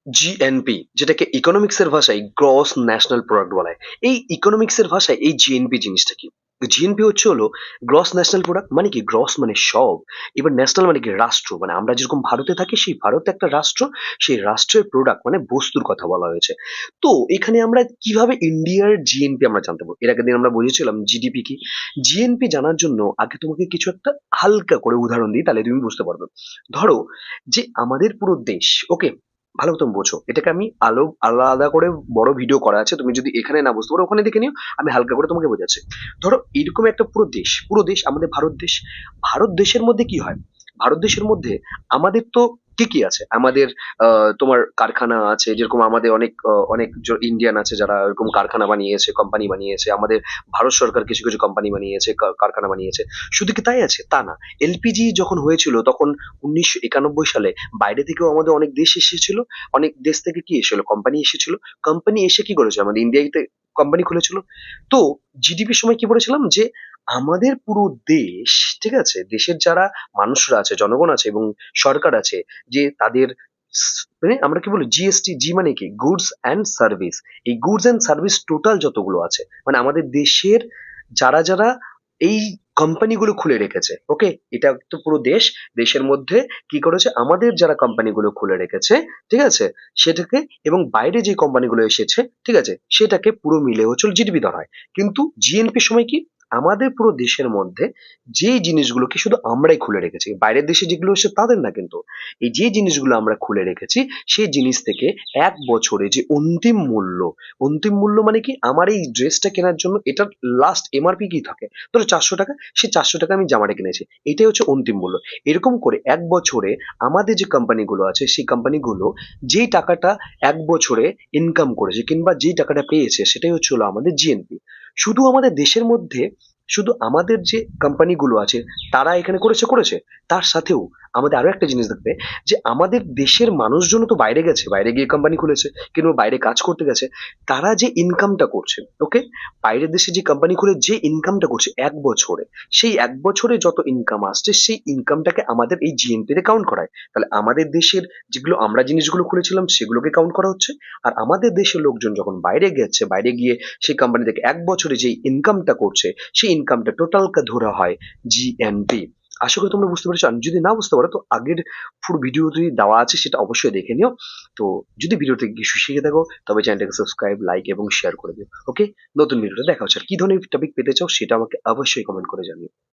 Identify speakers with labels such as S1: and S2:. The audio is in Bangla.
S1: জিএনপি যেটাকে ইকোনমিক্স এর ভাষায় গ্রস ন্যাশনাল প্রোডাক্ট বলা হয়। এই ইকোনমিক্স এর ভাষায় এই জিএনপি জিনিসটা কি? জিএনপি হলো গ্রস ন্যাশনাল প্রোডাক্ট মানে কি? গ্রস মানে সব। এবার ন্যাশনাল মানে কি? রাষ্ট্র। মানে আমরা যেরকম ভারতে থাকি সেই ভারত একটা রাষ্ট্র, সেই রাষ্ট্রের প্রোডাক্ট মানে বস্তুর কথা বলা হয়েছে। তো এখানে আমরা কিভাবে ইন্ডিয়ার জিএনপি আমরা জানতে পারবো? এর আগের দিন আমরা বুঝেছিলাম জিডিপি কি? জিএনপি জানার জন্য আগে তোমাকে কিছু একটা হালকা করে উদাহরণ দিই তাহলে তুমি বুঝতে পারবে। ধরো যে আমাদের পুরো দেশ, ওকে? ভালো মতন বোঝো। এটাকে আমি আলাদা করে বড় ভিডিও করা আছে। তুমি যদি এখানে না বুঝতে পারো ওখানে দেখে নিও। আমি হালকা করে তোমাকে বোঝাচ্ছি। ধরো এরকম একটা পুরো দেশ আমাদের ভারত দেশ। ভারত দেশের মধ্যে কি হয়? ভারত দেশের মধ্যে আমাদের তো কি আছে? আমাদের তোমার কারখানা আছে। যেরকম আমাদের অনেক ইন্ডিয়ান আছে যারা এরকম কারখানা বানিয়েছে, কোম্পানি বানিয়েছে। আমাদের ভারত সরকার কিছু কোম্পানি বানিয়েছে, কারখানা বানিয়েছে। শুধু কি তাই আছে? তা না। এলপিজি যখন হয়েছিল তখন ১৯৯১ সালে বাইরে থেকেও আমাদের অনেক দেশ এসেছিল। অনেক দেশ থেকে কি এসেছিল? কোম্পানি এসেছিল। কোম্পানি এসে কি করেছে? আমাদের ইন্ডিয়াতে কোম্পানি খুলেছিল। তো জিডিপির সময় কি বলেছিলাম যে আমাদের পুরো দেশ, ঠিক আছে? দেশের যারা মানুষরা আছে, জনগণ আছে এবং সরকার আছে যে তাদের মানে আমরা কি বলি জিএসটি, জি মানে কি? Goods and service. এই গুডস অ্যান্ড সার্ভিস টোটাল যতগুলো আছে মানে আমাদের দেশের যারা এই কোম্পানিগুলো খুলে রেখেছে, ওকে? এটা তো পুরো দেশ। দেশের মধ্যে কি করেছে? আমাদের যারা কোম্পানিগুলো খুলে রেখেছে, ঠিক আছে? সেটাকে এবং বাইরে যে কোম্পানিগুলো এসেছে, ঠিক আছে? সেটাকে পুরো মিলে জিডিপি ধরা হয়। কিন্তু জিএনপির সময় কি? আমাদের পুরো দেশের মধ্যে যে জিনিসগুলোকে শুধু আমরাই খুলে রেখেছি। বাইরের দেশে যেগুলো এসেছে তাদের না কিন্তু। এই যে জিনিসগুলো আমরা খুলে রেখেছি সেই জিনিস থেকে ১ বছরে যে অন্তিম মূল্য মানে কি? আমার এই ড্রেসটা কেনার জন্য এটার লাস্ট এমআরপি কি থাকে? ধরো ৳৪০০, সেই ৳৪০০ আমি জামাটা কিনেছি। এটাই হচ্ছে অন্তিম মূল্য। এরকম করে ১ বছরে আমাদের যে কোম্পানিগুলো আছে সেই কোম্পানিগুলো যেই টাকাটা ১ বছরে ইনকাম করেছে কিংবা যেই টাকাটা পেয়েছে সেটাই হলো আমাদের জিএনপি। শুধু আমাদের দেশের মধ্যে শুধু আমাদের যে কোম্পানিগুলো আছে তারা এখানে করেছে। তার সাথেও আমাদের আরো একটা জিনিস দেখবে যে আমাদের দেশের মানুষজনও তো বাইরে গেছে, বাইরে গিয়ে কোম্পানি খুলেছে কিংবা বাইরে কাজ করতে গেছে। তারা যে ইনকামটা করছে, ওকে? বাইরের দেশে যে কোম্পানি খুলে যে ইনকামটা করছে ১ বছরে, সেই ১ বছরে যত ইনকাম আসছে সেই ইনকামটাকে আমাদের এই জিএনপি তে কাউন্ট করা হয়। তাহলে আমাদের দেশের যেগুলো আমরা জিনিসগুলো খুলেছিলাম সেগুলোকে কাউন্ট করা হচ্ছে। আর আমাদের দেশের লোকজন যখন বাইরে গেছে, বাইরে গিয়ে সেই কোম্পানি থেকে ১ বছরে যেই ইনকামটা করছে, সেই ইনকামটা টোটালকে ধরা হয় জিএনপি। আশা করি তোমরা বুঝতে পেরেছো। আর যদি না বুঝতে পারো তো আগের পুরো ভিডিওটি দেওয়া আছে সেটা অবশ্যই দেখে নিও। তো যদি ভিডিও থেকে কিছু শিখে থাকো তবে চ্যানেলটাকে সাবস্ক্রাইব, লাইক এবং শেয়ার করে দিও। ওকে? নতুন ভিডিওতে দেখা হচ্ছে। আর কি ধরনের টপিক পেতে চাও সেটা আমাকে অবশ্যই কমেন্ট করে জানিও।